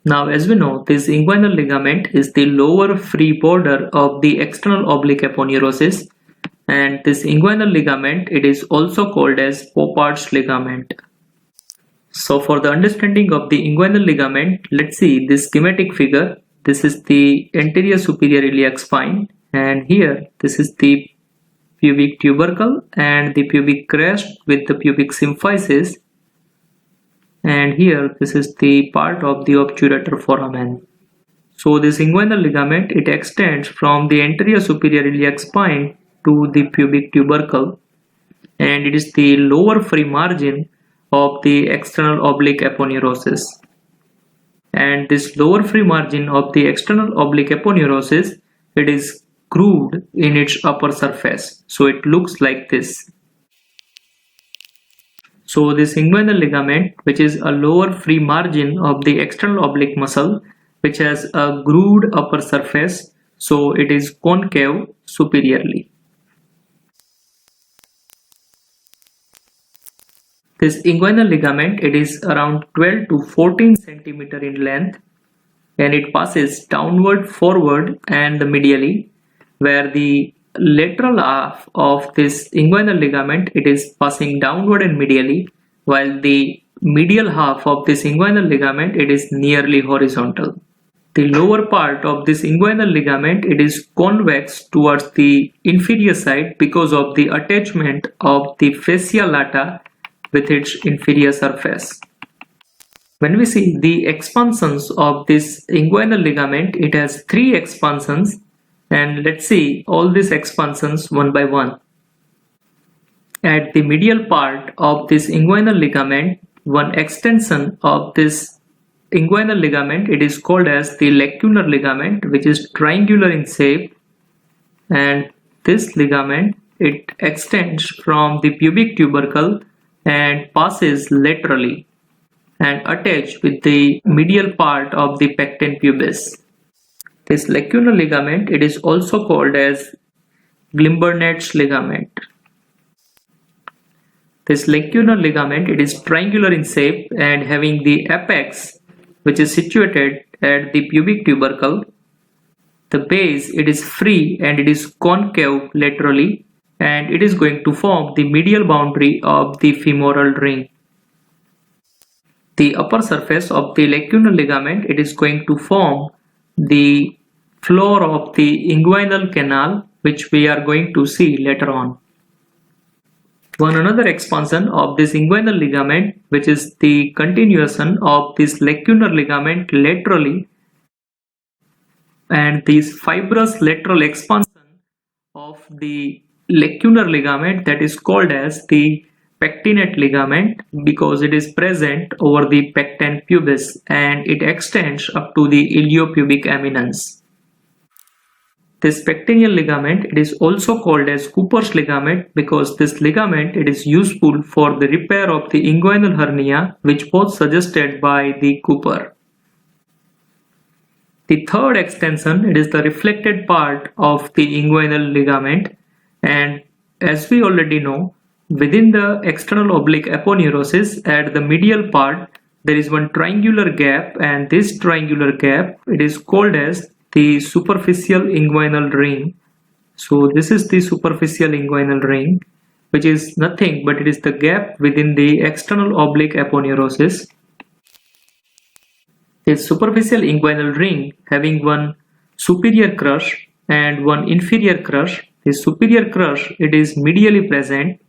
Now, as we know, this inguinal ligament is the lower free border of the external oblique aponeurosis, and this inguinal ligament, it is also called as Poppard's ligament. So for the understanding of the inguinal ligament, let's see this schematic figure. This is the anterior superior iliac spine, and here this is the pubic tubercle and the pubic crest with the pubic symphysis, and here this is the part of the obturator foramen. So this inguinal ligament, it extends from the anterior superior iliac spine to the pubic tubercle, and it is the lower free margin of the external oblique aponeurosis. And this lower free margin of the external oblique aponeurosis, it is grooved in its upper surface, so it looks like this. So this inguinal ligament, which is a lower free margin of the external oblique muscle, which has a grooved upper surface, so it is concave superiorly. This inguinal ligament, it is around 12 to 14 centimeter in length, and it passes downward, forward and medially, where the lateral half of this inguinal ligament, it is passing downward and medially, while the medial half of this inguinal ligament, it is nearly horizontal. The lower part of this inguinal ligament, it is convex towards the inferior side because of the attachment of the fascia lata with its inferior surface. When we see the expansions of this inguinal ligament, it has 3 expansions, and let's see all these expansions one by one. At the medial part of this inguinal ligament, one extension of this inguinal ligament, it is called as the lacunar ligament, which is triangular in shape, and this ligament, it extends from the pubic tubercle and passes laterally and attached with the medial part of the pecten pubis. This lacunar ligament, it is also called as Glimbernet's ligament. This lacunar ligament, it is triangular in shape and having the apex, which is situated at the pubic tubercle. The base, it is free and it is concave laterally, and it is going to form the medial boundary of the femoral ring. The upper surface of the lacunar ligament, it is going to form the floor of the inguinal canal, which we are going to see later on. One another expansion of this inguinal ligament, which is the continuation of this lacunar ligament laterally, and this fibrous lateral expansion of the lacunar ligament, that is called as the pectinate ligament, because it is present over the pecten pubis and it extends up to the iliopubic eminence. This pectineal ligament, it is also called as Cooper's ligament because this ligament, it is useful for the repair of the inguinal hernia, which was suggested by the Cooper. The third extension, it is the reflected part of the inguinal ligament, and as we already know, within the external oblique aponeurosis at the medial part, there is one triangular gap, and this triangular gap, it is called as the superficial inguinal ring. So this is the superficial inguinal ring, which is nothing but it is the gap within the external oblique aponeurosis. This superficial inguinal ring having one superior crush and one inferior crush. The superior crush, it is medially present.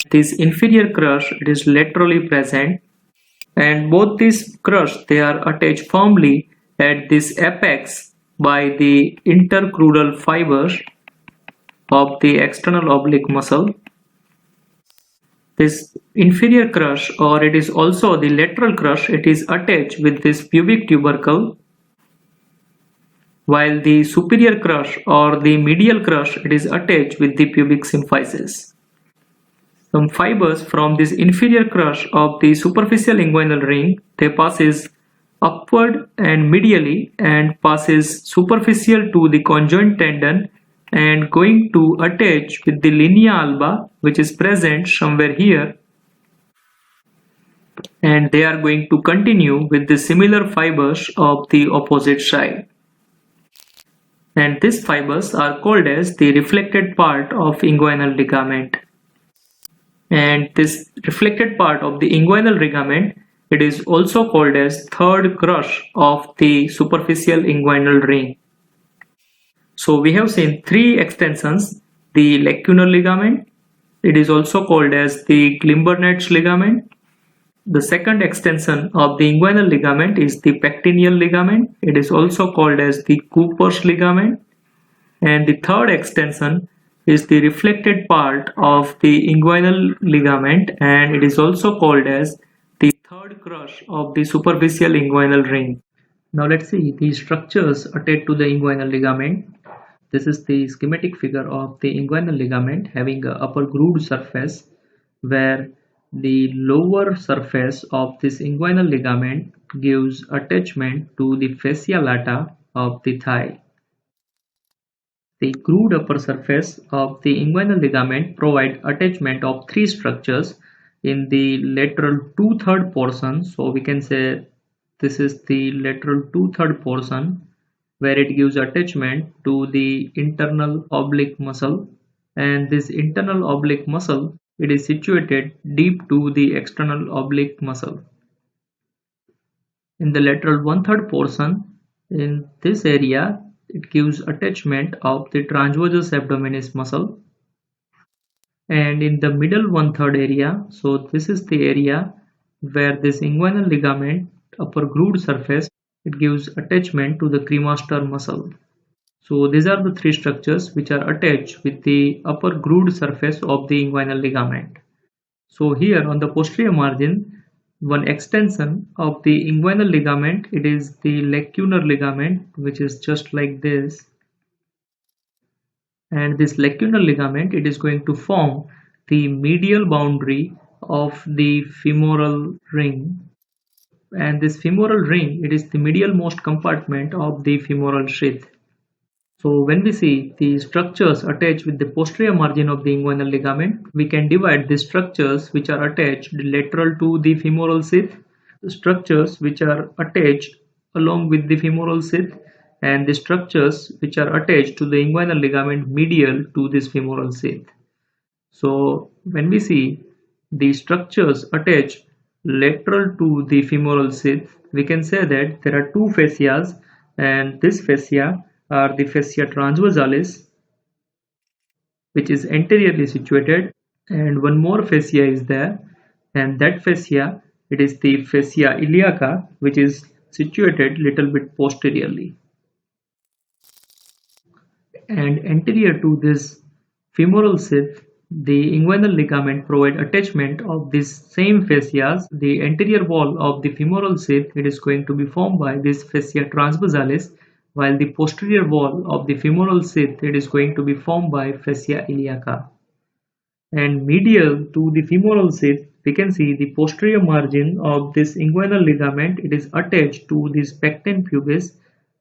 This inferior crush, it is laterally present, and both these crush, they are attached firmly at this apex by the intercrural fibers of the external oblique muscle. This inferior crush, or it is also the lateral crush, it is attached with this pubic tubercle, while the superior crush or the medial crush, it is attached with the pubic symphysis. Some fibers from this inferior crush of the superficial inguinal ring, they passes upward and medially and passes superficial to the conjoint tendon and going to attach with the linea alba, which is present somewhere here. and they are going to continue with the similar fibers of the opposite side. And these fibers are called as the reflected part of inguinal ligament. And this reflected part of the inguinal ligament, it is also called as third crush of the superficial inguinal ring. So we have seen three extensions: the lacunar ligament, it is also called as the Glimbernett's ligament. The second extension of the inguinal ligament is the pectineal ligament, it is also called as the Cooper's ligament. And the third extension is the reflected part of the inguinal ligament, and it is also called as the third crush of the superficial inguinal ring. Now let's see the structures attached to the inguinal ligament. This is the schematic figure of the inguinal ligament having an upper grooved surface, where the lower surface of this inguinal ligament gives attachment to the fascia lata of the thigh. The grooved upper surface of the inguinal ligament provides attachment of three structures in the lateral 2/3 portion. So we can say this is the lateral 2/3 portion, where it gives attachment to the internal oblique muscle, and this internal oblique muscle, it is situated deep to the external oblique muscle. In the lateral 1/3 portion, in this area, it gives attachment of the transversus abdominis muscle. And in the middle 1/3 area, so this is the area where this inguinal ligament upper grooved surface, it gives attachment to the cremaster muscle. So these are the three structures which are attached with the upper grooved surface of the inguinal ligament. So here on the posterior margin, one extension of the inguinal ligament, it is the lacunar ligament, which is just like this. And this lacunar ligament, it is going to form the medial boundary of the femoral ring. And this femoral ring, it is the medialmost compartment of the femoral sheath. So when we see the structures attached with the posterior margin of the inguinal ligament, we can divide the structures which are attached lateral to the femoral sheath, the structures which are attached along with the femoral sheath, and the structures which are attached to the inguinal ligament medial to this femoral sheath. So when we see the structures attached lateral to the femoral sheath, we can say that there are two fascias, and this fascia are the fascia transversalis, which is anteriorly situated, and one more fascia is there, and that fascia, it is the fascia iliaca, which is situated little bit posteriorly. And anterior to this femoral sheath, the inguinal ligament provide attachment of these same fascias. The anterior wall of the femoral sheath, it is going to be formed by this fascia transversalis, while the posterior wall of the femoral sheath, it is going to be formed by fascia iliaca. And medial to the femoral sheath, we can see the posterior margin of this inguinal ligament, it is attached to this pecten pubis,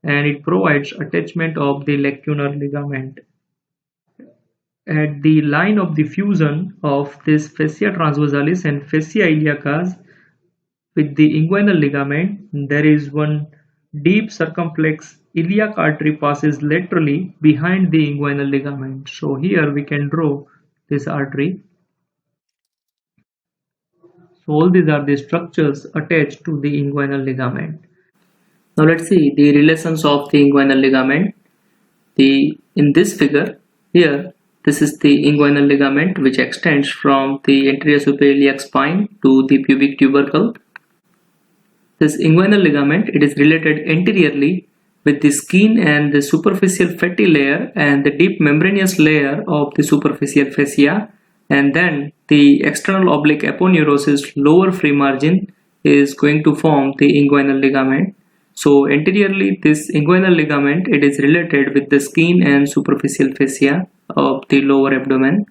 and it provides attachment of the lacunar ligament. At the line of the fusion of this fascia transversalis and fascia iliacas with the inguinal ligament, there is one deep circumflex iliac artery passes laterally behind the inguinal ligament. So here we can draw this artery. So all these are the structures attached to the inguinal ligament. Now let's see the relations of the inguinal ligament. In this figure here, this is the inguinal ligament which extends from the anterior superior iliac spine to the pubic tubercle. This inguinal ligament, it is related anteriorly with the skin and the superficial fatty layer and the deep membranous layer of the superficial fascia, and then the external oblique aponeurosis lower free margin is going to form the inguinal ligament. So anteriorly this inguinal ligament, it is related with the skin and superficial fascia of the lower abdomen.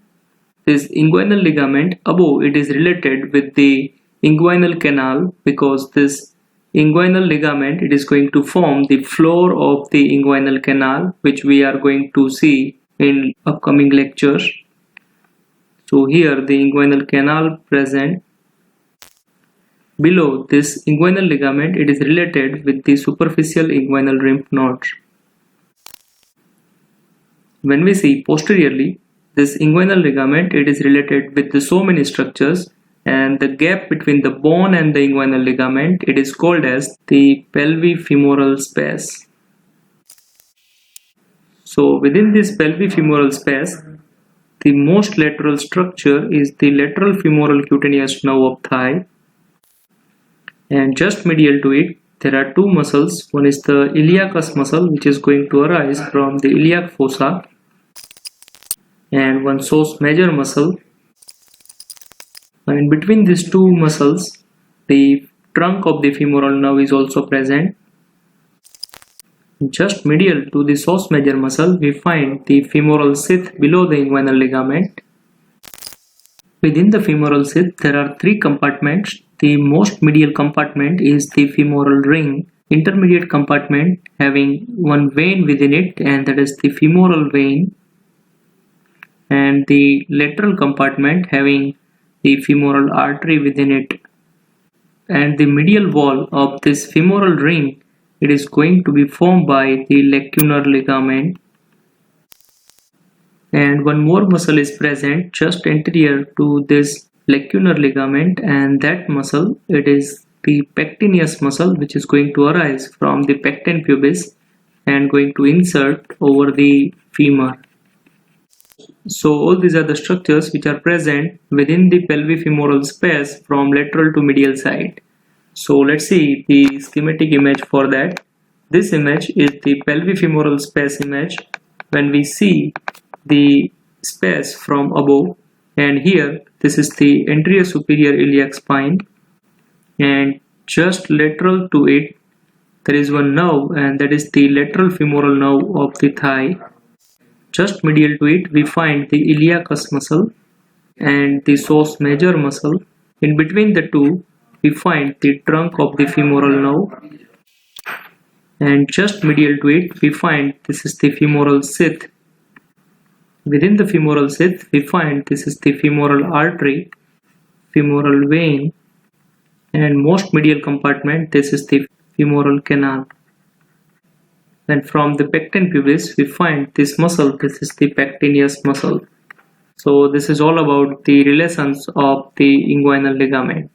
This inguinal ligament above, it is related with the inguinal canal, because this inguinal ligament, it is going to form the floor of the inguinal canal, which we are going to see in upcoming lectures. So here the inguinal canal present. below this inguinal ligament, it is related with the superficial inguinal lymph nodes. When we see posteriorly, this inguinal ligament, it is related with so many structures, and the gap between the bone and the inguinal ligament, it is called as the pelvifemoral space. So within this pelvifemoral space, the most lateral structure is the lateral femoral cutaneous nerve of thigh, and just medial to it there are two muscles. One is the iliacus muscle, which is going to arise from the iliac fossa, and one psoas major muscle. And between these two muscles, the trunk of the femoral nerve is also present. Just medial to the psoas major muscle, we find the femoral sheath below the inguinal ligament. Within the femoral sheath, there are three compartments. The most medial compartment is the femoral ring. Intermediate compartment having one vein within it, and that is the femoral vein. And the lateral compartment having the femoral artery within it. And the medial wall of this femoral ring, it is going to be formed by the lacunar ligament. And one more muscle is present just anterior to this lacunar ligament, and that muscle, it is the pectineus muscle, which is going to arise from the pecten pubis and going to insert over the femur. So all these are the structures which are present within the pelvifemoral space from lateral to medial side. So let's see the schematic image for that. This image is the pelvifemoral space image. When we see the space from above, and here this is the anterior superior iliac spine, and just lateral to it there is one nerve, and that is the lateral femoral nerve of the thigh. Just medial to it we find the iliacus muscle and the psoas major muscle. In between the two we find the trunk of the femoral nerve, and just medial to it we find this is the femoral sheath. Within the femoral sheath we find this is the femoral artery, femoral vein, and most medial compartment this is the femoral canal. And from the pecten pubis we find this muscle, this is the pectineus muscle. So this is all about the relations of the inguinal ligament.